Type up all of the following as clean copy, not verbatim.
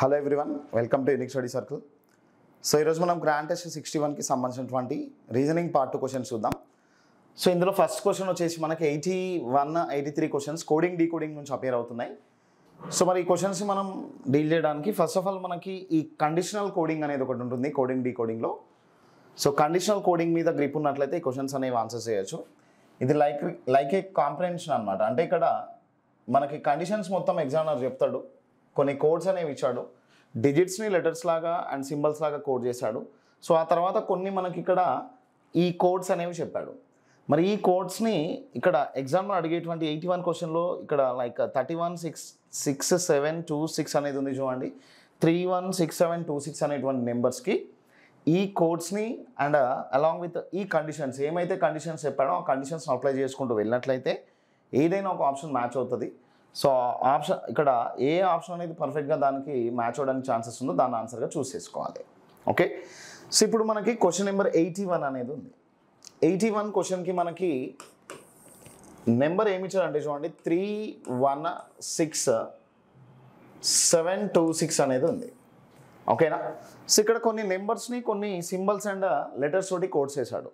Hello everyone, welcome to unique study circle. So ఈరోజు మనం grand test 61కి సంబంధించినటువంటి reasoning part 2 questions చూద్దాం. So ఇందులో ఫస్ట్ క్వశ్చన్ వచ్చేసి మనకి 81, 83 క్వశ్చన్స్ కోడింగ్ డీకోడింగ్ నుంచి అపేర్ అవుతున్నాయి. సో మరి ఈ క్వశ్చన్స్ మనం డీల్ చేయడానికి ఫస్ట్ ఆఫ్ ఆల్ మనకి ఈ కండిషనల్ కోడింగ్ అనేది ఒకటి ఉంటుంది కోడింగ్ డీకోడింగ్లో. సో కండిషనల్ కోడింగ్ మీద గ్రిప్ ఉన్నట్లయితే ఈ క్వశ్చన్స్ అనేవి ఆన్సర్ చేయొచ్చు. ఇది లైక్ ఏ కాంప్రహెన్షన్ అనమాట. అంటే ఇక్కడ మనకి కండిషన్స్ మొత్తం ఎగ్జామినర్ చెప్తాడు, కొన్ని కోడ్స్ అనేవి ఇచ్చాడు, డిజిట్స్ని లెటర్స్ లాగా అండ్ సింబల్స్ లాగా కోడ్ చేశాడు. సో ఆ తర్వాత కొన్ని మనకి ఇక్కడ ఈ కోడ్స్ అనేవి చెప్పాడు. మరి ఈ కోడ్స్ని ఇక్కడ ఎగ్జామ్లో అడిగేటువంటి 81 క్వశ్చన్లో ఇక్కడ లైక్ 316726 అనేది ఉంది చూడండి. 316726 అనేటువంటి నెంబర్స్కి ఈ కోడ్స్ని అండ్ అలాంగ్ విత్ ఈ కండిషన్స్ ఏమైతే కండిషన్స్ చెప్పాడో ఆ కండిషన్స్ని అప్లై చేసుకుంటూ వెళ్ళినట్లయితే ఏదైనా ఒక ఆప్షన్ మ్యాచ్ అవుతుంది. సో ఆప్షన్ ఇక్కడ ఏ ఆప్షన్ అనేది పర్ఫెక్ట్గా దానికి మ్యాచ్ అవ్వడానికి ఛాన్సెస్ ఉందో దాన్ని ఆన్సర్గా చూస్ చేసుకోవాలి. ఓకే, సో ఇప్పుడు మనకి క్వశ్చన్ నెంబర్ 81 అనేది ఉంది. 81 క్వశ్చన్కి మనకి నెంబర్ ఏమి ఇచ్చారంటే చూడండి 316726 అనేది ఉంది. ఓకేనా? సో ఇక్కడ కొన్ని నెంబర్స్ని కొన్ని సింబల్స్ అండ్ లెటర్స్ తోటి కోడ్స్ వేసాడు.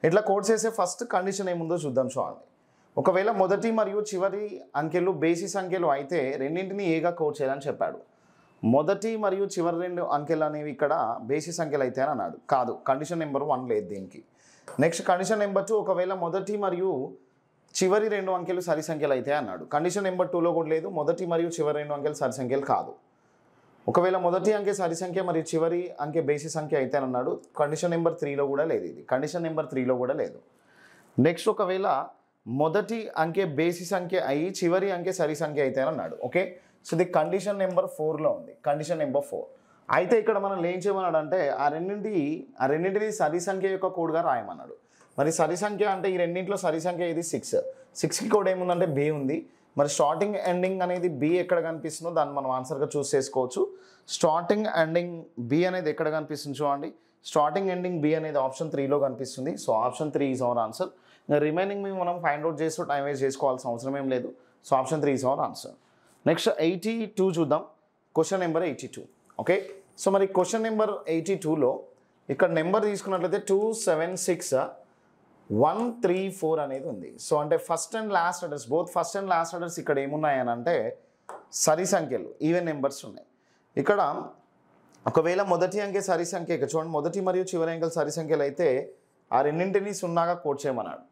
ఇట్లా కోడ్స్ వేసే ఫస్ట్ కండిషన్ ఏముందో చూద్దాం. చూడండి, ఒకవేళ మొదటి మరియు చివరి అంకెలు బేసిస్ అంకెలు అయితే రెండింటిని ఏగా కోడ్ చేయాలని చెప్పాడు. మొదటి మరియు చివరి రెండు అంకెలు అనేవి ఇక్కడ బేసిస్ అంకెలు అయితే అని అన్నాడు. కాదు, కండిషన్ నెంబర్ 1 లేదు దీనికి. నెక్స్ట్ కండిషన్ నెంబర్ 2, ఒకవేళ మొదటి మరియు చివరి రెండు అంకెలు సరి సంఖ్యలు అయితే అన్నాడు. కండిషన్ నెంబర్ 2లో కూడా లేదు, మొదటి మరియు చివరి రెండు అంకెలు సరి సంఖ్యలు కాదు. ఒకవేళ మొదటి అంకె సరి సంఖ్య మరియు చివరి అంకె బేసిస్ సంఖ్య అయితే అని అన్నాడు. కండిషన్ నెంబర్ 3లో కూడా లేదు, ఇది కండిషన్ నెంబర్ 3లో కూడా లేదు. నెక్స్ట్ ఒకవేళ మొదటి అంకె బేసిస్ అంకె అయ్యి చివరి అంకె సరి సంఖ్య అయితే అని అన్నాడు. ఓకే, సో ఇది కండిషన్ నెంబర్ 4లో ఉంది. కండిషన్ నెంబర్ 4 అయితే ఇక్కడ మనం ఏం చేయమన్నాడు అంటే ఆ రెండింటిని సరి సంఖ్య యొక్క కోడ్గా రాయమన్నాడు. మరి సరి సంఖ్య అంటే ఈ రెండింటిలో సరి సంఖ్య ఇది 6కి కోడ్ ఏముందంటే బి ఉంది. మరి స్టార్టింగ్ ఎండింగ్ అనేది బి ఎక్కడ కనిపిస్తుందో దాన్ని మనం ఆన్సర్గా చూస్ చేసుకోవచ్చు. స్టార్టింగ్ ఎండింగ్ బి అనేది ఎక్కడ కనిపిస్తుంది చూడండి. స్టార్టింగ్ ఎండింగ్ బి అనేది ఆప్షన్ 3లో కనిపిస్తుంది. So option 3 is our answer. Remaining మనం ఫైండ్ అవుట్ చేస్తూ టైం వేస్ట్ చేసుకోవాల్సిన అవసరం ఏం లేదు. So option 3 is our answer. Next 82 చూద్దాం. Question number 82. ఓకే, సో మరి క్వశ్చన్ నెంబర్ 82లో ఇక్కడ నెంబర్ తీసుకున్నట్లయితే 276134 అనేది ఉంది. సో అంటే first and last letters, both first and last letters ఇక్కడ ఏమున్నాయని అంటే సరి సంఖ్యలు, ఈవెన్ నెంబర్స్ ఉన్నాయి. ఇక్కడ ఒకవేళ మొదటి అంకె సరి సంఖ్య చూడండి, మొదటి మరియు చివరి అంకెలు సరి సంఖ్యలు అయితే ఆ రెండింటిని 0గా కోడ్ చేయమన్నాడు.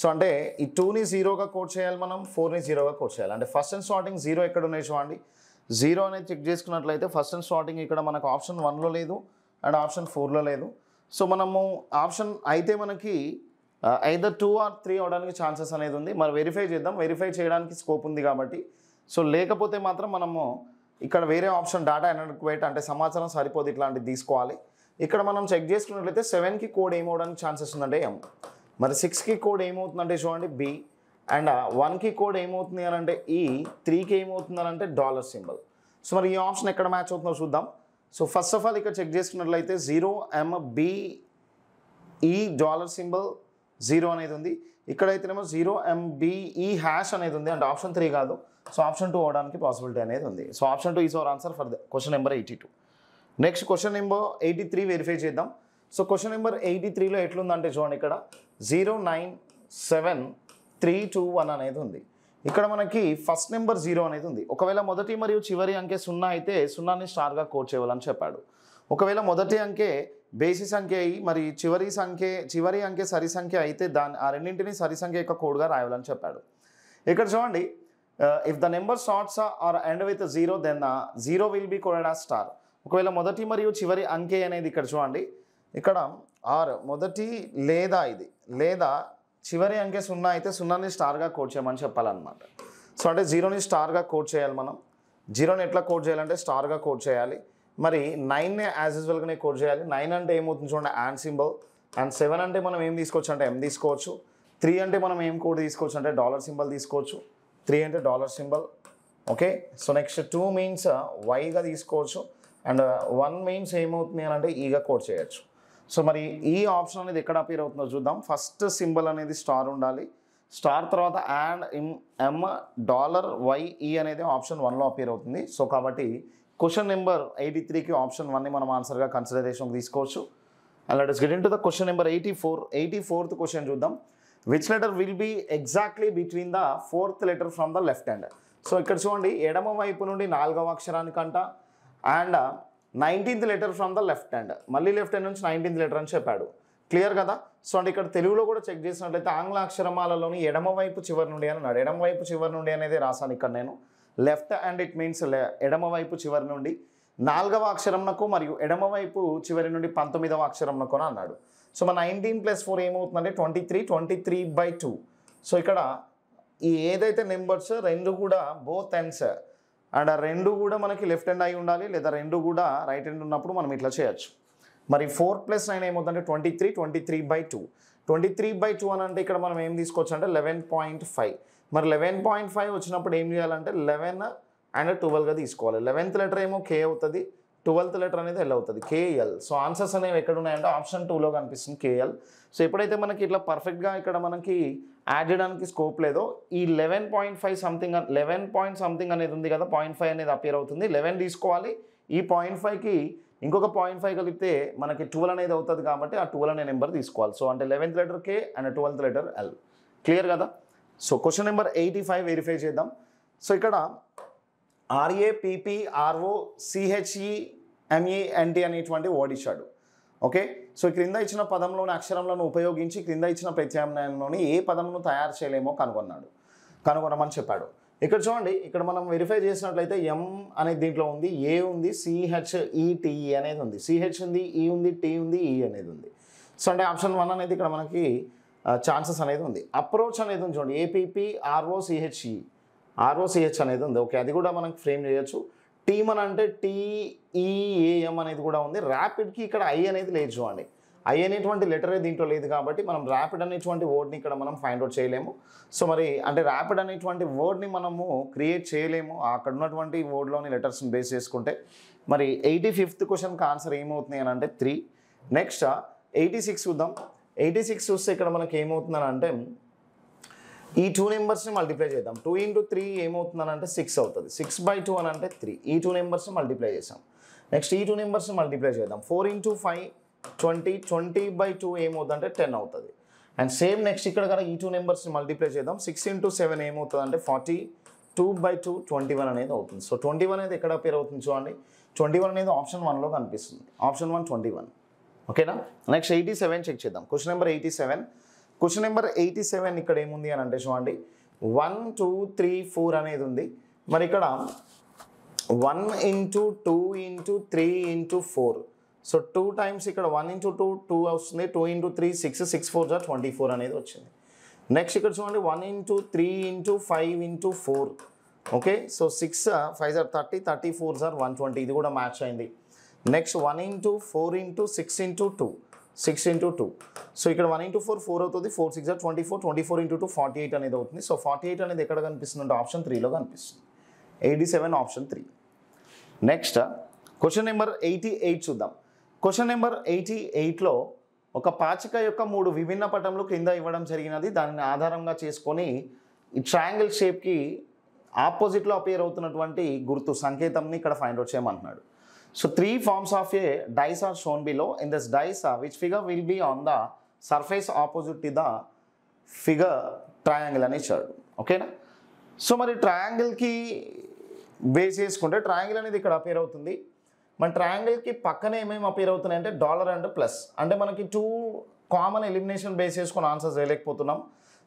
సో అంటే ఈ 2ని 0గా కోడ్ చేయాలి, మనం 4ని 0గా కోడ్ చేయాలి. అంటే ఫస్ట్ అండ్ స్టార్టింగ్ 0 ఎక్కడ ఉన్నాయి చూడండి. 0 అనేది చెక్ చేసుకున్నట్లయితే ఫస్ట్ అండ్ స్టార్టింగ్ ఇక్కడ మనకు ఆప్షన్ 1లో లేదు అండ్ ఆప్షన్ 4లో లేదు. సో మనము ఆప్షన్ అయితే మనకి ఐదర్ 2 or 3 అవడానికి ఛాన్సెస్ అనేది ఉంది. మరి వెరిఫై చేద్దాం, వెరిఫై చేయడానికి స్కోప్ ఉంది కాబట్టి. సో లేకపోతే మాత్రం మనము ఇక్కడ వేరే ఆప్షన్ డేటా ఇన్అడెక్వేట్ అంటే సమాచారం సరిపోదు ఇట్లాంటిది తీసుకోవాలి. ఇక్కడ మనం చెక్ చేసుకున్నట్లయితే 7కి కోడ్ ఏమవడానికి ఛాన్సెస్ ఉందంటే ఎం. మరి 6కి కోడ్ ఏమవుతుందంటే చూడండి బి, అండ్ 1కి కోడ్ ఏమవుతుంది అని అంటే ఈ, 3కి ఏమవుతుంది అని అంటే డాలర్ సింబల్. సో మరి ఈ ఆప్షన్ ఎక్కడ మ్యాచ్ అవుతుందో చూద్దాం. సో ఫస్ట్ ఆఫ్ ఆల్ ఇక్కడ చెక్ చేసుకున్నట్లయితే 0MBE డాలర్ సింబల్ 0 అనేది ఉంది. ఇక్కడైతేనేమో 0MBE హ్యాష్ అనేది ఉంది. అంటే ఆప్షన్ 3 కాదు. సో ఆప్షన్ 2 అవడానికి పాసిబిలిటీ అనేది ఉంది. So option 2 is our answer for the question number 82. Next question number 83 verify చేద్దాం. సో క్వశ్చన్ నెంబర్ 83లో ఎట్లుందంటే చూడండి, ఇక్కడ 097321 అనేది ఉంది. ఇక్కడ మనకి ఫస్ట్ నెంబర్ 0 అనేది ఉంది. ఒకవేళ మొదటి మరియు చివరి అంకె 0 అయితే 0ని స్టార్గా కోడ్ చేయాలని చెప్పాడు. ఒకవేళ మొదటి అంకె బేసిస్ అంకె అయ్యి మరి చివరి అంకె సరి సంఖ్య అయితే ఆ రెండింటిని సరి సంఖ్య యొక్క కోడ్గా రాయాలని చెప్పాడు. ఇక్కడ చూడండి, if the number starts or end with 0 then 0 will be coded as star. ఒకవేళ మొదటి మరియు చివరి అంకె అనేది ఇక్కడ చూడండి, ఇక్కడ ఆర్ మొదటి లేదా ఇది లేదా చివరి అంకె 0 అయితే 0ని స్టార్గా కోడ్ చేయమని చెప్పాలన్నమాట. సో అంటే 0ని స్టార్గా కోడ్ చేయాలి. మనం 0ని ఎట్లా కోడ్ చేయాలంటే స్టార్గా కోడ్ చేయాలి. మరి 9ని యాజ్ యూజువల్గానే కోడ్ చేయాలి. 9 అంటే ఏమవుతుంది చూడండి యాండ్ సింబల్, అండ్ 7 అంటే మనం ఏం తీసుకోవచ్చు అంటే ఎం తీసుకోవచ్చు. 3 అంటే మనం ఏం కోడ్ తీసుకోవచ్చు అంటే డాలర్ సింబల్ తీసుకోవచ్చు. 3 అంటే dollar symbol. Okay, so next 2 means వైగా తీసుకోవచ్చు అండ్ 1 మీన్స్ ఏమవుతుంది అని అంటే ఈగా కోడ్ చేయొచ్చు. సో మరి ఈ ఆప్షన్ అనేది ఎక్కడ అపీర్ అవుతుందో చూద్దాం. ఫస్ట్ సింబల్ అనేది స్టార్ ఉండాలి. స్టార్ తర్వాత అండ్ ఎం $YE అనేది ఆప్షన్ 1లో అపీర్ అవుతుంది. సో కాబట్టి క్వశ్చన్ నెంబర్ 83కి ఆప్షన్ 1ని మనం ఆన్సర్గా కన్సిడరేషన్కి తీసుకోవచ్చు. And let us get into the question number 84th question చూద్దాం. Which letter will be exactly between the 4th letter from the left hand. So ఇక్కడ చూడండి, ఎడమ వైపు నుండి 4వ అక్షరానికంట and 19th letter from the left hand, మళ్ళీ left hand నుంచి 19th లెటర్ అని చెప్పాడు. క్లియర్ కదా. సో అంటే ఇక్కడ తెలుగులో కూడా చెక్ చేసినట్లయితే ఆంగ్ల అక్షరమాలలోని ఎడమ వైపు చివరి నుండి అని అన్నాడు. ఎడమ వైపు చివరి నుండి అనేది రాసాను ఇక్కడ నేను. లెఫ్ట్ అండ్ ఇట్ మీన్స్ ఎడమ వైపు చివరి నుండి 4వ అక్షరంనకు మరియు ఎడమ వైపు చివరి నుండి 19వ అక్షరంనకు అని అన్నాడు. సో మన 19 + 4 ఏమవుతుందంటే 23/2. సో ఇక్కడ ఈ ఏదైతే నెంబర్స్ రెండు కూడా బోత్ ఎండ్స్ అండ్ ఆ రెండు కూడా మనకి లెఫ్ట్ హ్యాండ్ అయి ఉండాలి, లేదా రెండు కూడా రైట్ హ్యాండ్ ఉన్నప్పుడు మనం ఇట్లా చేయొచ్చు. మరి 4 + 9 ఏమవుతుందంటే 23/2. 23/2 అని అంటే ఇక్కడ మనం ఏం తీసుకోవచ్చు అంటే 11.5. మరి 11.5 వచ్చినప్పుడు ఏం చేయాలంటే 11 అండ్ 12గా తీసుకోవాలి. 11th లెటర్ ఏమో కే అవుతుంది, 12th లెటర్ అనేది ఎల్ అవుతుంది, కేఎల్. సో ఆన్సర్స్ అనేవి ఎక్కడ ఉన్నాయంటే ఆప్షన్ 2లో కనిపిస్తుంది, కేఎల్. సో ఎప్పుడైతే మనకి ఇట్లా పర్ఫెక్ట్గా ఇక్కడ మనకి యాడ్ చేయడానికి స్కోప్ లేదో ఈ 11.5 సంథింగ్ 11 పాయింట్ సంథింగ్ అనేది ఉంది కదా, 0.5 అనేది అపియర్ అవుతుంది. 11 తీసుకోవాలి, ఈ 0.5కి ఇంకొక 0.5 కలిపితే మనకి 12 అనేది అవుతుంది కాబట్టి ఆ 12 అనే నెంబర్ తీసుకోవాలి. సో అంటే 11th letter K and 12th letter L. Clear కదా. సో క్వశ్చన్ నెంబర్ 85 వెరిఫై చేద్దాం. సో ఇక్కడ RAPPROCHEMENT అనేటువంటి వర్డ్ ఇచ్చాడు. ఓకే. సో క్రింద ఇచ్చిన పదంలోని అక్షరంలను ఉపయోగించి క్రింద ఇచ్చిన ప్రత్యామ్నాయంలోని ఏ పదమును తయారు చేయలేమో కనుగొనమని చెప్పాడు. ఇక్కడ చూడండి, ఇక్కడ మనం వెరిఫై చేసినట్లయితే ఎం అనేది దీంట్లో ఉంది, ఏ ఉంది, CHETE అనేది ఉంది, CH ఉంది, ఈ ఉంది, టీ ఉంది, ఈ అనేది ఉంది. సో అంటే ఆప్షన్ 1 అనేది ఇక్కడ మనకి ఛాన్సెస్ అనేది ఉంది. అప్రోచ్ అనేది ఉంది చూడండి, APPROCH అనేది ఉంది. ఓకే, అది కూడా మనకి ఫ్రేమ్ చేయొచ్చు. టీమ్ అని అంటే TEAM అనేది కూడా ఉంది. ర్యాపిడ్కి ఇక్కడ ఐ అనేది లేదు చూడండి, ఐ అనేటువంటి లెటరే దీంట్లో లేదు కాబట్టి మనం ర్యాపిడ్ అనేటువంటి వర్డ్ని ఇక్కడ మనం ఫైండ్ అవుట్ చేయలేము. సో మరి అంటే ర్యాపిడ్ అనేటువంటి వర్డ్ని మనము క్రియేట్ చేయలేము అక్కడ ఉన్నటువంటి వర్డ్లోని లెటర్స్ని బేస్ చేసుకుంటే. మరి 85th క్వశ్చన్కి ఆన్సర్ ఏమవుతుంది అని అంటే 3. నెక్స్ట్ 86 చూద్దాం. 86 చూస్తే ఇక్కడ మనకి ఏమవుతుందని అంటే ఈ 2 నెంబర్స్ని మల్టిప్లై చేద్దాం. 2 × 3 ఏమవుతుందని అంటే 6 అవుతుంది. 6/2 అని అంటే 3. ఈ 2 నెంబర్స్ని మల్టిప్లై చేసాం. నెక్స్ట్ ఈ 2 నెంబర్స్ని మల్టిప్లై చేద్దాం. 4 × 5 20. 20/2 ఏమవుతుందంటే 10 అవుతుంది. అండ్ సేమ్ నెక్స్ట్ ఇక్కడ కూడా ఈ 2 నెంబర్స్ని మల్టిప్లై చేద్దాం. 6 × 7 ఏమవుతుందంటే 42/2 21 అనేది అవుతుంది. సో 21 అనేది ఎక్కడ అపేర్ అవుతుంది చూడండి, 21 అనేది ఆప్షన్ 1లో కనిపిస్తుంది. ఆప్షన్ 1 21. ఓకేనా. నెక్స్ట్ 87 చెక్ చేద్దాం. Question number 87. క్వశ్చన్ నెంబర్ 87 ఇక్కడ ఏముంది అని అంటే చూడండి 1 2 3 4 అనేది ఉంది. మరి ఇక్కడ 1 × 2 × 3 × 4. సో 2 టైమ్స్ ఇక్కడ 1 × 2 2 వస్తుంది, 2 × 3 6, 6 4 24 అనేది వచ్చింది. నెక్స్ట్ ఇక్కడ చూడండి 1 × 3 × 5 × 4. ఓకే. సో 6 5 30, 30 4 120. ఇది కూడా మ్యాచ్ అయింది. నెక్స్ట్ 1 × 4 × 6 × 2, 6 × 2. సో ఇక్కడ 1 × 4 4 అవుతుంది, 4 6 24, 24 × 2 48 అనేది అవుతుంది. సో 48 అనేది ఎక్కడ కనిపిస్తుంది అంటే ఆప్షన్ 3లో కనిపిస్తుంది. 87 ఆప్షన్ 3. నెక్స్ట్ క్వశ్చన్ నెంబర్ 88 చూద్దాం. క్వశ్చన్ నెంబర్ 88లో ఒక పాచిక యొక్క 3 విభిన్న పటంలు కింద ఇవ్వడం జరిగినది. దానిని ఆధారంగా చేసుకొని ఈ ట్రయాంగిల్ షేప్కి ఆపోజిట్లో అపియర్ అవుతున్నటువంటి గుర్తు సంకేతంని ఇక్కడ ఫైండ్ అవుట్ చేయమంటున్నాడు. So 3 forms of a dice are shown below. In this dice, which figure will be on the surface opposite to the figure triangle అని ఇచ్చాడు. ఓకేనా. సో మరి ట్రయాంగిల్కి బేస్ చేసుకుంటే ట్రయాంగిల్ అనేది ఇక్కడ అపేర్ అవుతుంది. మన ట్రయాంగిల్కి పక్కనే ఏమేమి అపేర్ అవుతున్నాయి అంటే డాలర్ అండ్ ప్లస్. అంటే మనకి 2 కామన్ ఎలిమినేషన్ బేస్ చేసుకొని ఆన్సర్స్ వేయలేకపోతున్నాం.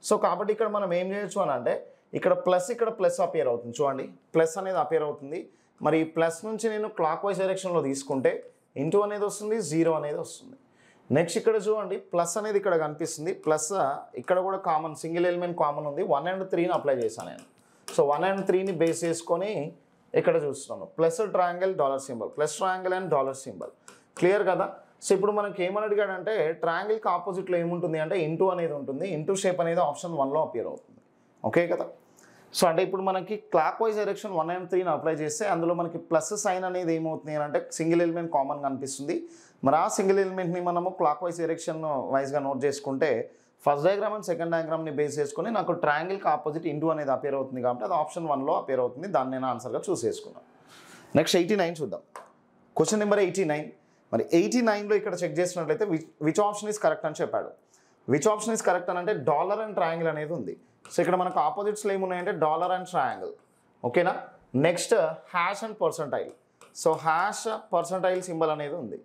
సో కాబట్టి ఇక్కడ మనం ఏం చేయొచ్చు అని అంటే ఇక్కడ ప్లస్ అపేర్ అవుతుంది చూడండి, ప్లస్ అనేది అపేర్ అవుతుంది. మరి ప్లస్ నుంచి నేను క్లాక్ వైజ్ డైరెక్షన్లో తీసుకుంటే ఇంటూ అనేది వస్తుంది, 0 అనేది వస్తుంది. నెక్స్ట్ ఇక్కడ చూడండి ప్లస్ అనేది ఇక్కడ కనిపిస్తుంది, ప్లస్ ఇక్కడ కూడా కామన్ సింగిల్ ఎలిమెంట్ కామన్ ఉంది. 1 and 3ని అప్లై చేశాను నేను. సో 1 and 3ని బేస్ చేసుకొని ఇక్కడ చూస్తున్నాను plus triangle dollar symbol, plus triangle and dollar symbol. Clear కదా. సో ఇప్పుడు మనకి ఏమని అడిగాడంటే ట్రయాంగిల్కి ఆపోజిట్లో ఏముంటుంది అంటే ఇంటూ అనేది ఉంటుంది. ఇంటూ షేప్ అనేది ఆప్షన్ 1లో అపియర్ అవుతుంది. ఓకే కదా. సో అంటే ఇప్పుడు మనకి క్లాక్ వైజ్ డైరెక్షన్ 1 and 3ని అప్లై చేస్తే అందులో మనకి ప్లస్ సైన్ అనేది ఏమవుతుంది అంటే సింగిల్ ఎలిమెంట్ కామన్ కనిపిస్తుంది. మరి ఆ సింగిల్ ఎలిమెంట్ని మనము క్లాక్ వైజ్ డైరెక్షన్ వైజ్గా నోట్ చేసుకుంటే ఫస్ట్ డయాగ్రామ్ అండ్ సెకండ్ డయాగ్రామ్ని బేస్ చేసుకొని నాకు ట్రయాంగిల్కి ఆపోజిట్ ఇంటూ అనేది అపేర్ అవుతుంది కాబట్టి అది ఆప్షన్ 1లో అపేర్ అవుతుంది. దాన్ని నేను ఆన్సర్గా చూస్ చేసుకున్నాను. నెక్స్ట్ 89 చూద్దాం. Question number 89. మరి 89లో ఇక్కడ చెక్ చేసినట్లయితే విచ్ ఆప్షన్ ఈస్ కరెక్ట్ అని చెప్పాడు. విచ్ ఆప్షన్ ఈస్ కరెక్ట్ అని అంటే డాలర్ అండ్ ట్రయాంగిల్ అనేది ఉంది. సో ఇక్కడ మనకు ఆపోజిట్స్లో ఏమున్నాయంటే డాలర్ అండ్ ట్రయాంగిల్. ఓకేనా. Next hash and percentile. So hash percentile symbol అనేది ఉంది.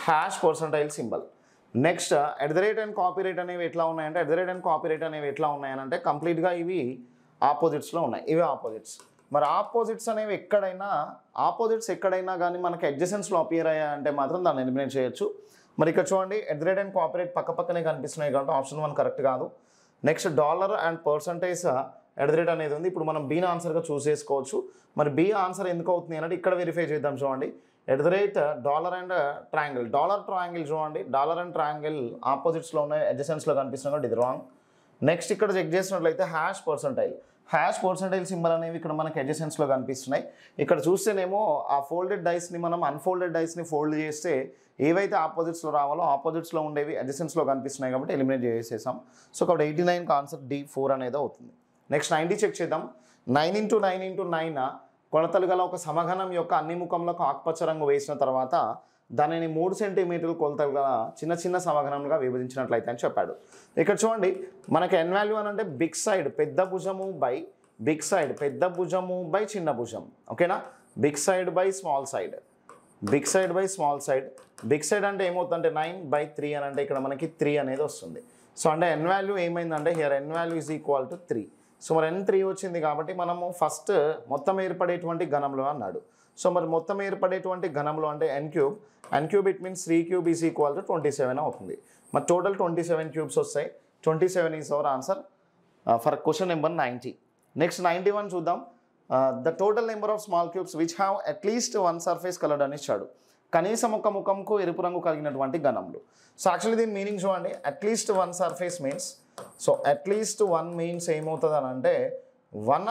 Hash percentile symbol. Next @ and copyright అనేవి ఎట్లా ఉన్నాయంటే @ అండ్ కాపీరైట్ అనేవి ఎట్లా ఉన్నాయనంటే కంప్లీట్గా ఇవి ఆపోజిట్స్లో ఉన్నాయి. ఇవి ఆపోజిట్స్. మరి ఆపోజిట్స్ అనేవి ఎక్కడైనా కానీ మనకి అడ్జసెన్స్లో అపియర్ అయ్యాయంటే మాత్రం దాన్ని ఎలిమినేట్ చేయొచ్చు. మరి ఇక్కడ చూడండి @ అండ్ కాపీరైట్ పక్కనే కనిపిస్తున్నాయి కాబట్టి ఆప్షన్ 1 కరెక్ట్ కాదు. నెక్స్ట్ డాలర్ అండ్ పర్సంటేజ్ @ అనేది ఉంది. ఇప్పుడు మనం బీని ఆన్సర్గా చూస్ చేసుకోవచ్చు. మరి బి ఆన్సర్ ఎందుకు అవుతుంది అంటే ఇక్కడ వెరిఫై చేద్దాం. చూడండి dollar and triangle. Dollar triangle చూడండి. డాలర్ అండ్ ట్రయాంగిల్ ఆపోజిట్స్లో ఉన్నాయి, అడ్జసెన్స్లో కనిపిస్తున్నాయి కాబట్టి ఇది రాంగ్. నెక్స్ట్ ఇక్కడ చెక్ చేసినట్లయితే హ్యాష్ పర్సంటైల్ సింబల్ అనేవి ఇక్కడ మనకి అడ్జసెన్స్లో కనిపిస్తున్నాయి. ఇక్కడ చూస్తేనేమో ఆ ఫోల్డెడ్ డైస్ని మనం అన్ఫోల్డెడ్ డైస్ని ఫోల్డ్ చేస్తే ఏవైతే ఆపోజిట్స్లో రావాలో ఆపోజిట్స్లో ఉండేవి అడ్జసెన్స్లో కనిపిస్తున్నాయి కాబట్టి ఎలిమినేట్ చేసేసాం. సో కాబట్టి 89కి ఆన్సర్ D4 అనేది అవుతుంది. నెక్స్ట్ 90 చెక్ చేద్దాం. 9 × 9 × 9 కొలతలు గల ఒక సమఘనం యొక్క అన్ని ముఖంలోకి ఆకుపచ్చ రంగు వేసిన తర్వాత దానిని 3 సెంటీమీటర్ల కొలతలు గల చిన్న సమఘనంగా విభజించినట్లయితే అని చెప్పాడు. ఇక్కడ చూడండి మనకి ఎన్ వాల్యూ అని అంటే బిగ్ సైడ్ పెద్ద భుజము బై బిగ్ సైడ్ పెద్ద భుజము బై చిన్న భుజం. ఓకేనా. Big side by small side. Big side by small side. Big side అంటే ఏమవుతుందంటే 9/3 అని అంటే ఇక్కడ మనకి 3 అనేది వస్తుంది. సో అంటే ఎన్ వాల్యూ ఏమైందంటే here n value is equal to 3. So మరి n 3 వచ్చింది కాబట్టి మనము ఫస్ట్ మొత్తం ఏర్పడేటువంటి ఘనంలో అన్నాడు. సో మరి మొత్తం ఏర్పడేటువంటి ఘనంలో అంటే n cube it means 3 cube is equal to 27 అవుతుంది. మరి టోటల్ 27 క్యూబ్స్ వస్తాయి. 27 is our answer for question number 90. Next 91 చూద్దాం. The total number of small cubes which have at least 1 surface coloured అని ఇచ్చాడు. కనీసం ఒక ముఖంకు ఎరుపు రంగు కలిగినటువంటి ఘనములు. సో యాక్చువల్లీ దీని మీనింగ్ చూడండి. At least 1 surface means so at least 1 means ఏమవుతుంది అని అంటే 1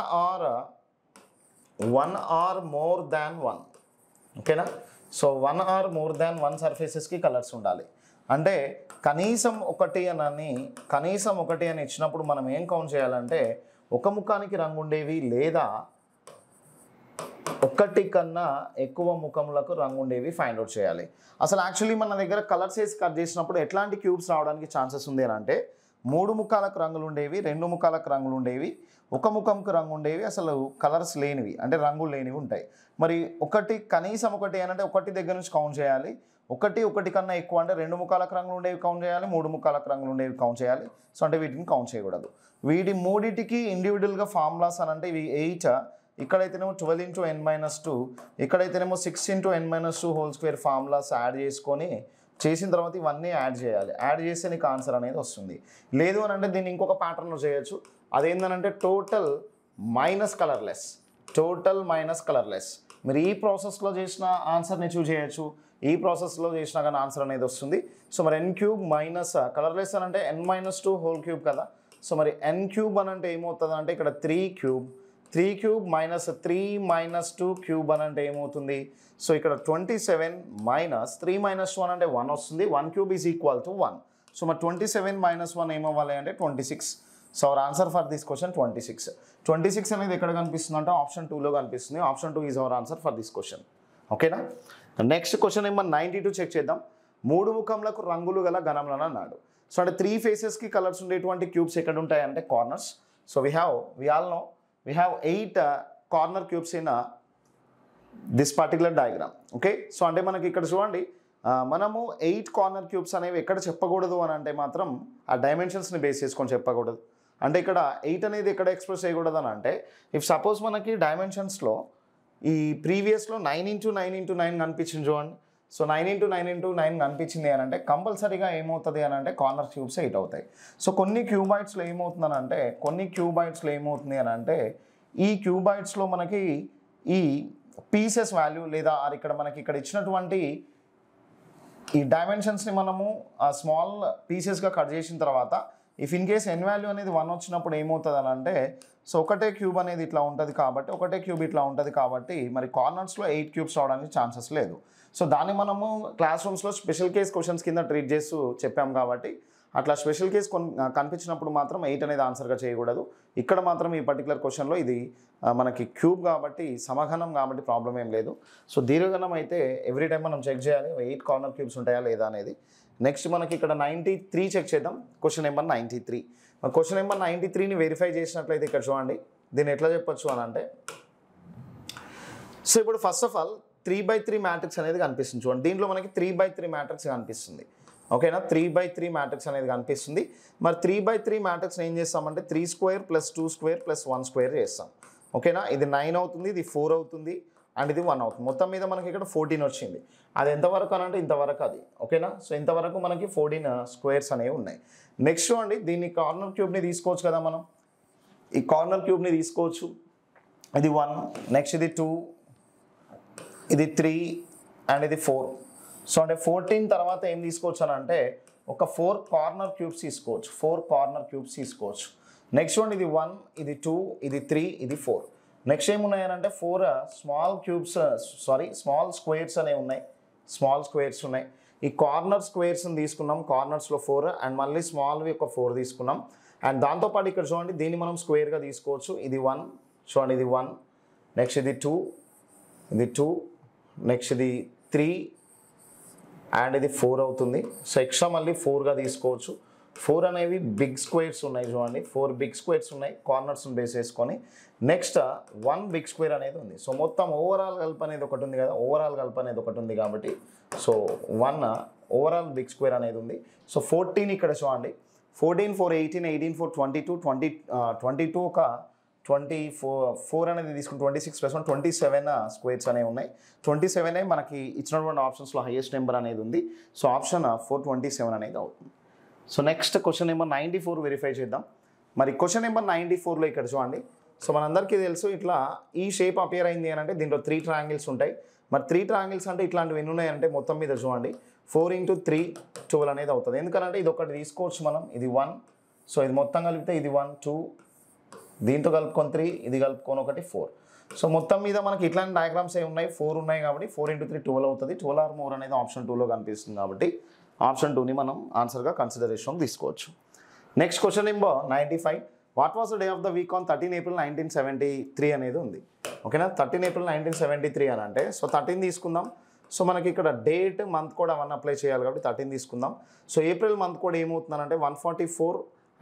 ఆర్ మోర్ దాన్ 1. ఓకేనా. సో 1 ఆర్ మోర్ దాన్ 1 సర్ఫేసెస్కి కలర్స్ ఉండాలి. అంటే కనీసం ఒకటి అని ఇచ్చినప్పుడు మనం ఏం కౌంట్ చేయాలంటే ఒక ముఖానికి రంగు ఉండేవి లేదా ఒకటి కన్నా ఎక్కువ ముఖములకు రంగు ఉండేవి ఫైండ్ అవుట్ చేయాలి. అసలు యాక్చువల్లీ మన దగ్గర కలర్స్ వేసి కట్ చేసినప్పుడు ఎట్లాంటి క్యూబ్స్ రావడానికి ఛాన్సెస్ ఉంది అని అంటే 3 ముఖాలకు రంగులు ఉండేవి, 2 ముఖాలకు రంగులు ఉండేవి, ఒక ముఖంకు రంగు ఉండేవి, అసలు కలర్స్ లేనివి అంటే రంగులు లేనివి ఉంటాయి. మరి కనీసం ఒకటి అని అంటే ఒకటి దగ్గర నుంచి కౌంట్ చేయాలి. ఒకటి కన్నా ఎక్కువ అంటే 2 ముఖాలకు రంగులు ఉండేవి కౌంట్ చేయాలి, 3 ముఖాలకు రంగులు ఉండేవి కౌంట్ చేయాలి. సో అంటే వీటిని కౌంట్ చేయకూడదు. వీటి మూడింటికి ఇండివిజువల్గా ఫార్ములాస్ అని అంటే ఇవి 8, ఇక్కడైతేనేమో 12 × n-2, ఇక్కడైతేనేమో 6 × n-2² ఫార్ములాస్ యాడ్ చేసుకొని చేసిన తర్వాత ఇవన్నీ యాడ్ చేయాలి. యాడ్ చేస్తే నీకు ఆన్సర్ అనేది వస్తుంది. లేదు అని అంటే దీన్ని ఇంకొక ప్యాటర్న్లో చేయొచ్చు. అదేంటంటే టోటల్ మైనస్ కలర్లెస్. మీరు ఈ ప్రాసెస్లో చేసిన ఆన్సర్ని చూస్ చేయొచ్చు. ఈ ప్రాసెస్లో చేసినా కానీ ఆన్సర్ అనేది వస్తుంది. సో మరి n³ మైనస్ కలర్లెస్ అని అంటే n-2³ కదా. సో మరి n³ అని అంటే ఏమవుతుంది అంటే ఇక్కడ 3³ మైనస్ 3-2³ అని అంటే ఏమవుతుంది. సో ఇక్కడ 27 మైనస్ 3 - 1 అంటే 1 వస్తుంది. 1³ ఈజ్ ఈక్వల్ టు 1. సో మరి 27 - 1 ఏమవ్వాలి అంటే 26. So our answer for this question 26 అనేది ఎక్కడ కనిపిస్తుంది అంటే ఆప్షన్ 2లో కనిపిస్తుంది. Option 2 is our answer for this question. ఓకేనా. నెక్స్ట్ క్వశ్చన్ నెంబర్ 92 చెక్ చేద్దాం. 3 ముఖంలకు రంగులు గల ఘనములను అన్నాడు. సో అంటే 3 ఫేసెస్కి కలర్స్ ఉండేటువంటి క్యూబ్స్ ఎక్కడ ఉంటాయంటే corners. So we have 8 corner cubes in this particular diagram. Okay. So అంటే మనకి ఇక్కడ చూడండి మనము 8 కార్నర్ క్యూబ్స్ అనేవి ఎక్కడ చెప్పకూడదు అని అంటే మాత్రం ఆ డైమెన్షన్స్ని బేస్ చేసుకొని చెప్పకూడదు. అంటే ఇక్కడ 8 అనేది ఎక్కడ ఎక్స్ప్రెస్ చేయకూడదు అని అంటే ఇఫ్ సపోజ్ మనకి డైమెన్షన్స్లో ఈ ప్రీవియస్లో 9 × 9 × 9 కనిపించింది చూడండి. సో 9 × 9 × 9 కనిపించింది అని అంటే కంపల్సరీగా ఏమవుతుంది అని అంటే కార్నర్ క్యూబ్స్ 8 అవుతాయి. సో కొన్ని క్యూబాయిడ్స్లో ఏమవుతుంది అని అంటే ఈ క్యూబాయిడ్స్లో మనకి ఈ పీసెస్ వాల్యూ లేదా ఇక్కడ మనకి ఇక్కడ ఇచ్చినటువంటి ఈ డైమెన్షన్స్ని మనము స్మాల్ పీసెస్గా కట్ చేసిన తర్వాత if in case n value అనేది 1 వచ్చినప్పుడు ఏమవుతుంది అని అంటే సో ఒకటే క్యూబ్ అనేది ఇట్లా ఉంటుంది కాబట్టి మరి కార్నర్స్లో 8 క్యూబ్స్ రావడానికి ఛాన్సెస్ లేదు. సో దాన్ని మనము క్లాస్ రూమ్స్లో స్పెషల్ కేస్ క్వశ్చన్స్ కింద ట్రీట్ చేస్తూ చెప్పాం కాబట్టి అట్లా స్పెషల్ కేస్ కనిపించినప్పుడు మాత్రం 8 అనేది ఆన్సర్గా చేయకూడదు. ఇక్కడ మాత్రం ఈ పర్టికులర్ క్వశ్చన్లో ఇది మనకి క్యూబ్ కాబట్టి సమఘనం కాబట్టి ప్రాబ్లం ఏం లేదు. సో దీర్ఘఘనం అయితే ఎవ్రీ టైం మనం చెక్ చేయాలి 8 కార్నర్ క్యూబ్స్ ఉంటాయా లేదా అనేది. నెక్స్ట్ మనకి ఇక్కడ 93 చెక్ చేద్దాం. Question number 93. క్వశ్చన్ నెంబర్ 93ని వెరిఫై చేసినట్లయితే ఇక్కడ చూడండి దీన్ని ఎట్లా చెప్పొచ్చు అని అంటే, సో ఇప్పుడు ఫస్ట్ ఆఫ్ ఆల్ 3/3 మ్యాట్రిక్స్ అనేది కనిపిస్తుంది చూడండి. దీంట్లో మనకి 3/3 మ్యాట్రిక్స్ కనిపిస్తుంది. ఓకేనా, 3/3 మ్యాట్రిక్స్ అనేది కనిపిస్తుంది. మరి 3/3 మ్యాట్రిక్స్ని ఏం చేస్తామంటే 3² + 2² + 1² చేస్తాం. ఓకేనా, ఇది 9 అవుతుంది, ఇది 4 అవుతుంది అండ్ ఇది 1 అవుతుంది. మొత్తం మీద మనకి ఇక్కడ 14 వచ్చింది. అది ఎంతవరకు అని అంటే ఇంతవరకు అది. ఓకేనా, సో ఇంతవరకు మనకి 14 స్క్వేర్స్ అనేవి ఉన్నాయి. నెక్స్ట్ అండి దీన్ని కార్నర్ క్యూబ్ని తీసుకోవచ్చు కదా మనం. ఈ కార్నర్ క్యూబ్ని తీసుకోవచ్చు. ఇది 1, నెక్స్ట్ ఇది 2, ఇది 3 అండ్ ఇది 4. సో అంటే 14 తర్వాత ఏం తీసుకోవచ్చు అని అంటే ఒక 4 కార్నర్ క్యూబ్స్ తీసుకోవచ్చు. 4 కార్నర్ క్యూబ్స్ తీసుకోవచ్చు. నెక్స్ట్ వన్ ఇది 1, ఇది 2, ఇది 3, ఇది 4. నెక్స్ట్ ఏమున్నాయనంటే 4 స్మాల్ స్క్వేర్స్ అనేవి ఉన్నాయి. స్మాల్ స్క్వేర్స్ ఉన్నాయి. ఈ కార్నర్ స్క్వేర్స్ని తీసుకున్నాం. కార్నర్స్లో 4 అండ్ మళ్ళీ స్మాల్వి ఒక 4 తీసుకున్నాం. అండ్ దాంతోపాటు ఇక్కడ చూడండి దీన్ని మనం స్క్వేర్గా తీసుకోవచ్చు. ఇది 1, చూడండి ఇది 1, నెక్స్ట్ ఇది 2, ఇది 2, నెక్స్ట్ ఇది 3 అండ్ ఇది 4 అవుతుంది. సో ఎక్స్ట్రా మళ్ళీ 4గా తీసుకోవచ్చు. 4 అనేవి బిగ్ స్క్వేర్స్ ఉన్నాయి చూడండి. 4 బిగ్ స్క్వేర్స్ ఉన్నాయి కార్నర్స్ని బేస్ చేసుకొని. నెక్స్ట్ 1 బిగ్ స్క్వేర్ అనేది ఉంది. సో మొత్తం ఓవరాల్ కల్ప్ అనేది ఒకటి ఉంది కదా, ఓవరాల్ కల్ప్ అనేది ఒకటి ఉంది కాబట్టి సో 1 ఓవరాల్ బిగ్ స్క్వేర్ అనేది ఉంది. సో 14 ఇక్కడ చూడండి. 14 4 18, 18 4 22, 22 ఒక 24 అనేది తీసుకుని 26 + 1 27 స్క్వేర్స్ అనేవి ఉన్నాయి. 27 మనకి ఇచ్చినటువంటి ఆప్షన్స్లో హైయెస్ట్ నెంబర్ అనేది ఉంది. సో ఆప్షన్ 427 అనేది అవుతుంది. So next question number 94 verify చేద్దాం. మరి క్వశ్చన్ నెంబర్ 94లో ఇక్కడ చూడండి. సో మనందరికీ తెలుసు ఇట్లా ఈ షేప్ అపియర్ అయింది అని అంటే దీంట్లో 3 ట్రయాంగిల్స్ ఉంటాయి. మరి 3 ట్రయాంగిల్స్ అంటే ఇట్లాంటివి ఎన్ని ఉన్నాయంటే మొత్తం మీద చూడండి 4 × 3 12 అనేది అవుతుంది. ఎందుకంటే ఇది ఒకటి తీసుకోవచ్చు మనం. ఇది 1, సో ఇది మొత్తం కలిపితే ఇది 1 2, దీంతో కలుపుకొని 3, ఇది కలుపుకొని ఒకటి 4. సో మొత్తం మీద మనకి ఇట్లాంటి డయాగ్రామ్స్ ఏ ఉన్నాయి 4 ఉన్నాయి కాబట్టి 4 × 3 12 అవుతుంది. 12 ఆర్ మోర్ అనేది ఆప్షన్ 2లో కనిపిస్తుంది కాబట్టి ఆప్షన్ 2ని మనం ఆన్సర్గా కన్సిడరేషన్ తీసుకోవచ్చు. Next question number 95. What was the day of the week on 13 April 1973 అనేది ఉంది. ఓకేనా, 13 April 1973 అని అంటే సో 13 తీసుకుందాం. సో మనకి ఇక్కడ డేట్ మంత్ కూడా 1 అప్లై చేయాలి కాబట్టి 13 తీసుకుందాం. సో ఏప్రిల్ మంత్ కూడా ఏమవుతుందంటే 144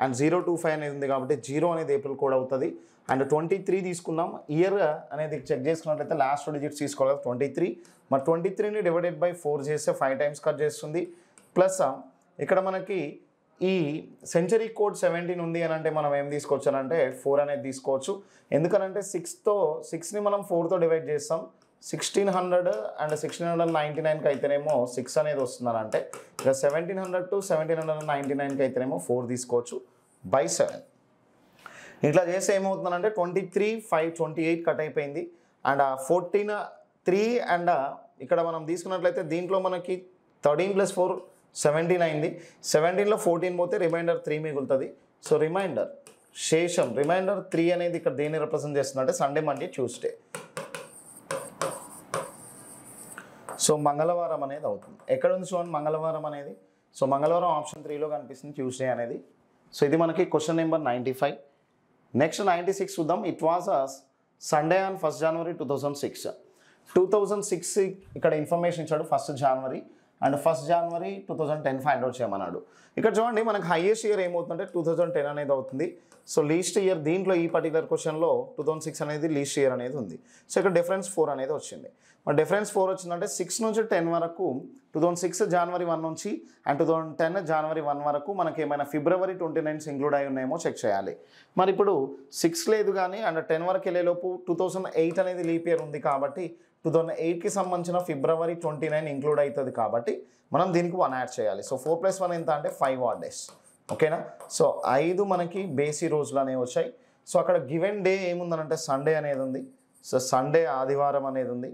అండ్ 025 అనేది ఉంది కాబట్టి 0 అనేది ఏప్రిల్ కోడ్ అవుతుంది. అండ్ 23 తీసుకున్నాం. ఇయర్ అనేది చెక్ చేసుకున్నట్లయితే లాస్ట్ 2 డిజిట్స్ తీసుకోవాలి 23. మరి 23ని డివైడెడ్ బై 4 చేస్తే 5 టైమ్స్ కట్ చేస్తుంది. ప్లస్ ఇక్కడ మనకి ఈ సెంచరీ కోడ్ 17 ఉంది అని అంటే మనం ఏం తీసుకోవచ్చు అని అంటే 4 అనేది తీసుకోవచ్చు. ఎందుకనంటే 6ని మనం 4తో డివైడ్ చేస్తాం. 1600 అండ్ 1699కి అయితేనేమో 6 అనేది వస్తుందని అంటే ఇక 1700 to 1799కి అయితేనేమో 4 తీసుకోవచ్చు బై 7. ఇట్లా చేస్తే ఏమవుతుందంటే 23 5 28 కట్ అయిపోయింది. అండ్ 14 3 అండ్ ఇక్కడ మనం తీసుకున్నట్లయితే దీంట్లో మనకి 13 + 4 17 అయింది. 17లో 14 పోతే రిమైండర్ 3 మిగులుతుంది. సో రిమైండర్ 3 అనేది ఇక్కడ దేన్ని రిప్రజెంట్ చేస్తుందంటే సండే, మండే, ట్యూస్డే. సో మంగళవారం అనేది అవుతుంది. ఎక్కడ ఉంది చూడండి మంగళవారం అనేది. సో మంగళవారం ఆప్షన్ 3లో కనిపిస్తుంది ట్యూస్డే అనేది. సో ఇది మనకి క్వశ్చన్ నెంబర్ 95. నెక్స్ట్ 96 చూద్దాం. It was Sunday on 1st January 2006. 2006 ఇక్కడ ఇన్ఫర్మేషన్ ఇచ్చాడు 1st January and 1st January 2010 find out చేయమన్నాడు. ఇక్కడ చూడండి మనకు హైయెస్ట్ ఇయర్ ఏమవుతుందంటే 2010 అనేది అవుతుంది. సో లీస్ట్ ఇయర్ దీంట్లో ఈ పర్టికులర్ క్వశ్చన్లో 2006 అనేది లీస్ట్ ఇయర్ అనేది ఉంది. సో ఇక్కడ డిఫరెన్స్ 4 అనేది వచ్చింది. మరి డిఫరెన్స్ 4 వచ్చిందంటే 6 నుంచి 10 వరకు 2006 January 1 నుంచి అండ్ 2010 January 1 వరకు మనకి ఏమైనా February 29 ఇంక్లూడ్ అయి ఉన్నాయేమో చెక్ చేయాలి. మరి ఇప్పుడు 6 లేదు కానీ అండ్ 10 వరకు వెళ్ళేలోపు 2008 అనేది లీప్ ఇయర్ ఉంది కాబట్టి 2008కి సంబంధించిన February 29 ఇంక్లూడ్ అవుతుంది కాబట్టి మనం దీనికి 1 యాడ్ చేయాలి. సో 4 + 1 ఎంత అంటే 5 odd days. ఓకేనా, సో 5 మనకి బేసి రోజులు అనేవి వచ్చాయి. సో అక్కడ గివెన్ డే ఏముందనంటే సండే అనేది ఉంది. సో సండే ఆదివారం అనేది ఉంది.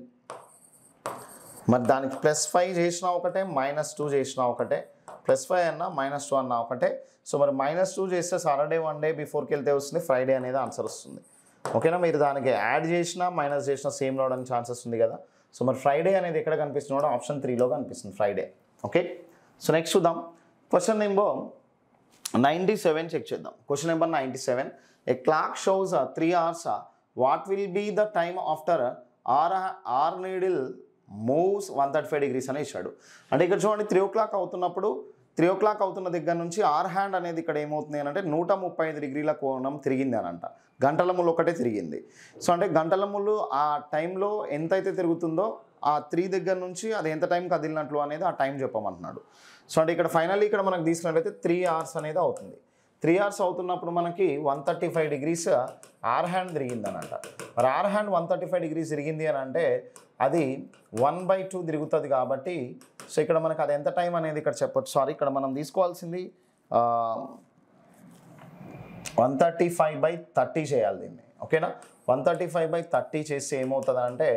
మరి దానికి +5 చేసినా ఒకటే, -2 చేసినా ఒకటే, +5 అన్నా -2 అన్నా ఒకటే. సో మరి -2 చేస్తే సాటర్డే 1 డే బిఫోర్కి వెళ్తే వస్తుంది, ఫ్రైడే అనేది ఆన్సర్ వస్తుంది. ఓకేనా, మీరు దానికి యాడ్ చేసినా మైనస్ చేసినా సేమ్ రావడానికి ఛాన్సెస్ ఉంది కదా. సో మరి ఫ్రైడే అనేది ఎక్కడ కనిపిస్తుంది ఆప్షన్ 3లో కనిపిస్తుంది ఫ్రైడే. ఓకే, సో నెక్స్ట్ చూద్దాం. క్వశ్చన్ నెంబర్ 97 చెక్ చేద్దాం. Question number 97. A clock shows 3 hours. What will be the time after hour needle moves 135 degrees అని ఇచ్చాడు. అంటే ఇక్కడ చూడండి 3 o'clock అవుతున్నప్పుడు 3 o'clock అవుతున్న దగ్గర నుంచి ఆర్ హ్యాండ్ అనేది ఇక్కడ ఏమవుతుంది అని అంటే 135 degrees కోణం తిరిగింది అని అంట. గంటల ముళ్ళు ఒకటే తిరిగింది. సో అంటే గంటల ముళ్ళు ఆ టైంలో ఎంతైతే తిరుగుతుందో ఆ 3 దగ్గర నుంచి అది ఎంత టైం కదిలినట్లు అనేది ఆ టైం చెప్పమంటున్నాడు. సో అంటే ఇక్కడ ఫైనల్లీ ఇక్కడ మనకు తీసుకున్నట్లయితే 3 hours అనేది అవుతుంది. 3 hours అవుతున్నప్పుడు మనకి 135 degrees ఆర్ హ్యాండ్ తిరిగింది అని అంట. మరి ఆర్ హ్యాండ్ 135 degrees తిరిగింది అని అంటే అది 1/2 తిరుగుతుంది కాబట్టి సో ఇక్కడ మనకు అది ఎంత టైం అనేది ఇక్కడ చెప్పొచ్చు. సారీ, ఇక్కడ మనం తీసుకోవాల్సింది 135/30 చేయాలి దీన్ని. ఓకేనా, 135/30 చేస్తే ఏమవుతుంది అంటే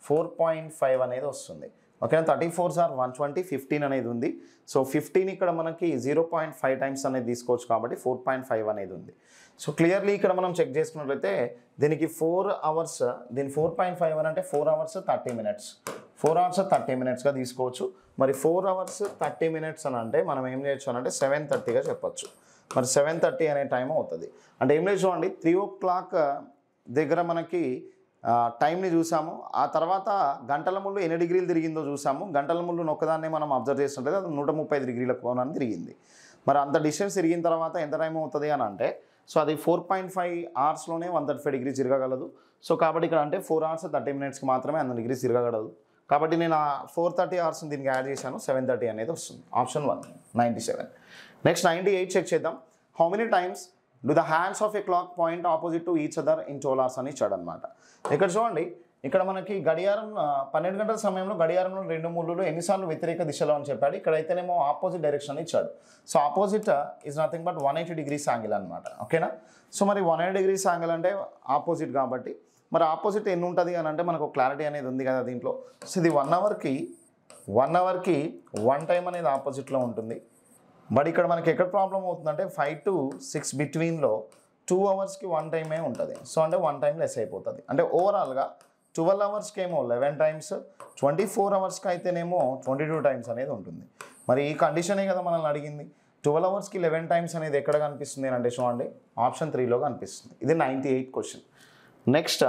4.5 అనేది వస్తుంది. ఓకేనా, 34s are 120, 15 అనేది ఉంది. సో 15 ఇక్కడ మనకి 0.5 times అనేది తీసుకోవచ్చు కాబట్టి 4.5 అనేది ఉంది. సో క్లియర్లీ ఇక్కడ మనం చెక్ చేసుకున్నట్లయితే దీనికి 4 hours, దీని 4.5 అని అంటే 4 hours 30 minutes, 4 hours 30 minutesగా తీసుకోవచ్చు. మరి 4 hours 30 minutes అని అంటే మనం ఏం చేయొచ్చు అని అంటే 7:30గా చెప్పొచ్చు. మరి 7:30 అనే టైం అవుతుంది. అంటే ఏం లేదు చూడండి, 3 o'clock దగ్గర మనకి టైంని చూసాము. ఆ తర్వాత గంటల ముళ్ళు ఎన్ని డిగ్రీలు తిరిగిందో చూసాము. గంటల ముళ్ళు ఒక్కదాన్ని మనం అబ్జర్వ్ చేస్తుంటే అది 135 degrees కోణాన్ని తిరిగింది. మరి అంత డిస్టెన్స్ తిరిగిన తర్వాత ఎంత టైం అవుతుంది అని అంటే సో అది 4.5 hoursలోనే 135 degrees తిరగగలదు. సో కాబట్టి ఇక్కడ అంటే 4 hours 30 minutesకి మాత్రమే 100 degrees తిరగగలదు. కాబట్టి నేను ఆ 430 hours దీనికి యాడ్ చేశాను, 7:30 అనేది వస్తుంది. ఆప్షన్ 1 97. నెక్స్ట్ 98 చెక్ చేద్దాం. How many times do the hands of a clock point opposite to each other in 12 hours అని ఇచ్చాడు అనమాట. ఇక్కడ చూడండి, ఇక్కడ మనకి గడియారం 12 గంటల సమయంలో గడియారంలో 2 ముళ్ళు ఎన్నిసార్లు వ్యతిరేక దిశలో అని చెప్పాడు. ఇక్కడైతేనేమో ఆపోజిట్ డైరెక్షన్ ఇచ్చాడు. So opposite is nothing but 180 degrees angle అనమాట. ఓకేనా, సో మరి 180 degrees యాంగిల్ అంటే ఆపోజిట్ కాబట్టి మరి ఆపోజిట్ ఎన్ని ఉంటుంది అని అంటే మనకు క్లారిటీ అనేది ఉంది కదా దీంట్లో. సో ఇది 1 hourకి 1 time అనేది ఆపోజిట్లో ఉంటుంది. బట్ ఇక్కడ మనకి ఎక్కడ ప్రాబ్లం అవుతుందంటే 5 to 6 బిట్వీన్లో 2 hoursకి 1 time ఉంటుంది. సో అంటే 1 time లెస్ అయిపోతుంది. అంటే ఓవరాల్గా 12 hoursకి ఏమో 11 times, 24 hoursకి అయితేనేమో 22 times అనేది ఉంటుంది. మరి ఈ కండిషనే కదా మనల్ని అడిగింది. 12 hoursకి 11 times అనేది ఎక్కడ కనిపిస్తుంది అంటే చూడండి ఆప్షన్ 3లో కనిపిస్తుంది. ఇది 98 క్వశ్చన్. నెక్స్ట్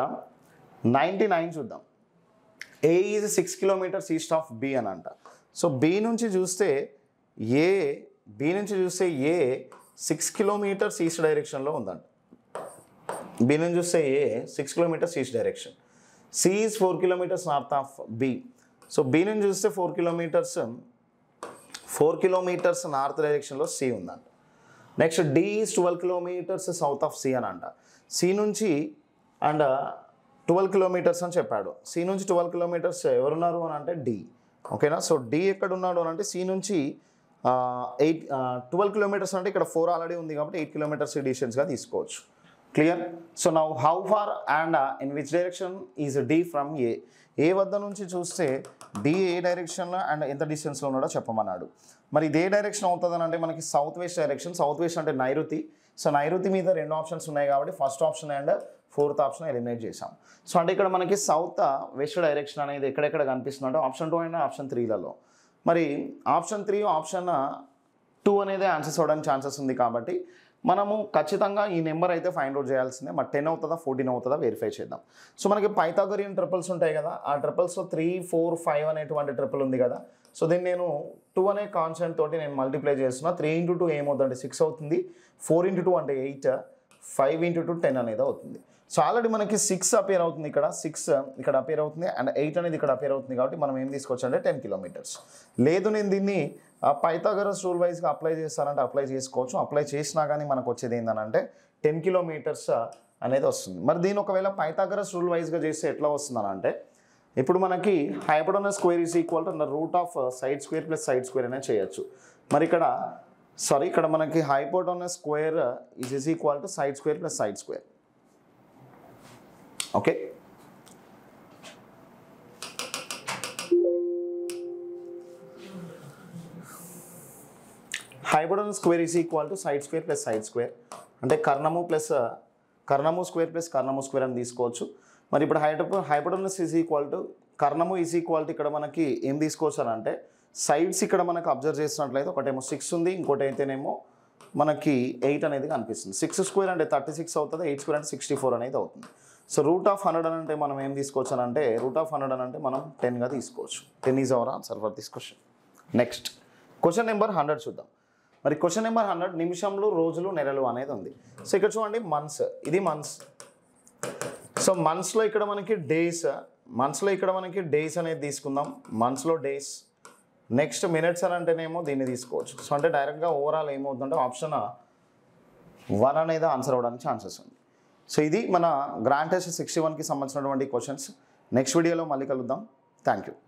99 చూద్దాం. A is 6 kilometers east of B అని అంట. సో బి నుంచి చూస్తే ఏ 6 kilometers ఈస్ట్ డైరెక్షన్లో ఉందంట. బి నుంచి చూస్తే A 6 kilometers east direction. C is 4 kilometers north of B. So B నుంచి చూస్తే 4 kilometers నార్త్ డైరెక్షన్లో సి ఉందంట. Next D is 12 kilometers south of C అని అంట. సి నుంచి అండ్ 12 kilometers అని చెప్పాడు. సి నుంచి 12 kilometers ఎవరున్నారు అని అంటే డి. ఓకేనా, సో డి ఎక్కడ ఉన్నాడు అని అంటే సి నుంచి 12 kilometers అంటే ఇక్కడ 4 ఆల్రెడీ ఉంది కాబట్టి 8 kilometers డిస్టెన్స్గా తీసుకోవచ్చు. Clear. So now how far and in which direction is D from A. A వద్ద నుంచి చూస్తే డి ఏ డైరెక్షన్లో అండ్ ఎంత డిస్టెన్స్లో ఉన్నాడో చెప్పమన్నాడు. మరి ఇదే డైరెక్షన్ అవుతుంది అంటే మనకి south west direction. South west అంటే నైరుతి. సో నైరుతి మీద 2 ఆప్షన్స్ ఉన్నాయి కాబట్టి first option and 4th option eliminate చేసాం. సో అంటే ఇక్కడ మనకి సౌత్ వెస్ట్ డైరెక్షన్ అనేది ఎక్కడెక్కడ కనిపిస్తుంది అంటే ఆప్షన్ 2 అండ్ ఆప్షన్ 3లలో. మరి ఆప్షన్ 3 ఆప్షన్ 2 అనేది ఆన్సర్స్ అవ్వడానికి ఛాన్సెస్ ఉంది కాబట్టి మనము ఖచ్చితంగా ఈ నెంబర్ అయితే ఫైండ్ అవుట్ చేయాల్సిందే. మరి 10 అవుతుందా 14 అవుతుందా వెరిఫై చేద్దాం. సో మనకి పైథాగోరియన్ ట్రిపుల్స్ ఉంటాయి కదా, ఆ ట్రిపుల్స్లో 3, 4, 5 అనేటువంటి ట్రిపుల్ ఉంది కదా. సో దీన్ని నేను 2 అనే కాన్స్టెంట్ తోటి నేను మల్టిప్లై చేస్తున్నా. 3 into 2 ఏమవుతుందంటే 6 అవుతుంది. 4 into 2 అంటే 8, 5 into 2 10 అనేది అవుతుంది. సో ఆల్రెడీ మనకి 6 అపేర్ అవుతుంది, ఇక్కడ 6 ఇక్కడ అపేర్ అవుతుంది అండ్ 8 అనేది ఇక్కడ అపేర్ అవుతుంది కాబట్టి మనం ఏం తీసుకోవచ్చు అంటే 10 kilometers. లేదు నేను దీన్ని పైథాగరస్ రూల్ వైజ్గా అప్లై చేస్తానంటే అప్లై చేసుకోవచ్చు. అప్లై చేసినా కానీ మనకు వచ్చేది ఏంటంటే 10 kilometers అనేది వస్తుంది. మరి దీని ఒకవేళ పైథాగరస్ రూల్ వైజ్గా చేస్తే ఎట్లా వస్తుందని అంటే ఇప్పుడు మనకి hypotenuse square is equal to root of side square plus side square అనేది చేయొచ్చు. మరి ఇక్కడ మనకి hypotenuse square is equal to side square plus side square. Okay, hypotenuse square is equal to side square plus side square అంటే కర్ణము square plus కర్ణము square అని తీసుకోవచ్చు. మరి ఇప్పుడు హైపోటెనస్ ఈజ్ ఈక్వల్ టు కర్ణము ఈజ్ ఈక్వల్ టు ఇక్కడ మనకి ఏం తీసుకోవచ్చు అని అంటే సైడ్స్ ఇక్కడ మనకు అబ్జర్వ్ చేసినట్లయితే ఒకటేమో 6 ఉంది, ఇంకోటి అయితేనేమో మనకి 8 అనేది కనిపిస్తుంది. 6 స్క్వేర్ అంటే 36 అవుతుంది, 8 స్క్వేర్ అంటే 64 అనేది అవుతుంది. సో రూట్ ఆఫ్ 100 అని అంటే మనం ఏం తీసుకోవచ్చు అని అంటే రూట్ ఆఫ్ 100 అని అంటే మనం 10గా తీసుకోవచ్చు. 10 is our answer for this question. Next question number 100 చూద్దాం. మరి క్వశ్చన్ నెంబర్ 100 నిమిషంలు, రోజులు, నెలలు అనేది ఉంది. సో ఇక్కడ చూడండి మంత్స్, ఇది మంత్స్. సో మంత్స్లో ఇక్కడ మనకి డేస్, మంత్స్లో ఇక్కడ మనకి డేస్ అనేది తీసుకుందాం. మంత్స్లో డేస్. నెక్స్ట్ మినిట్స్ అని అంటేనేమో దీన్ని తీసుకోవచ్చు. సో అంటే డైరెక్ట్గా ఓవరాల్ ఏమవుతుందంటే ఆప్షన్ 1 అనేది ఆన్సర్ అవ్వడానికి ఛాన్సెస్ ఉంది. సో ఇది మన గ్రాండ్ టెస్ట్ 61కి సంబంధించినటువంటి క్వశ్చన్స్. నెక్స్ట్ వీడియోలో మళ్ళీ కలుద్దాం. Thank you.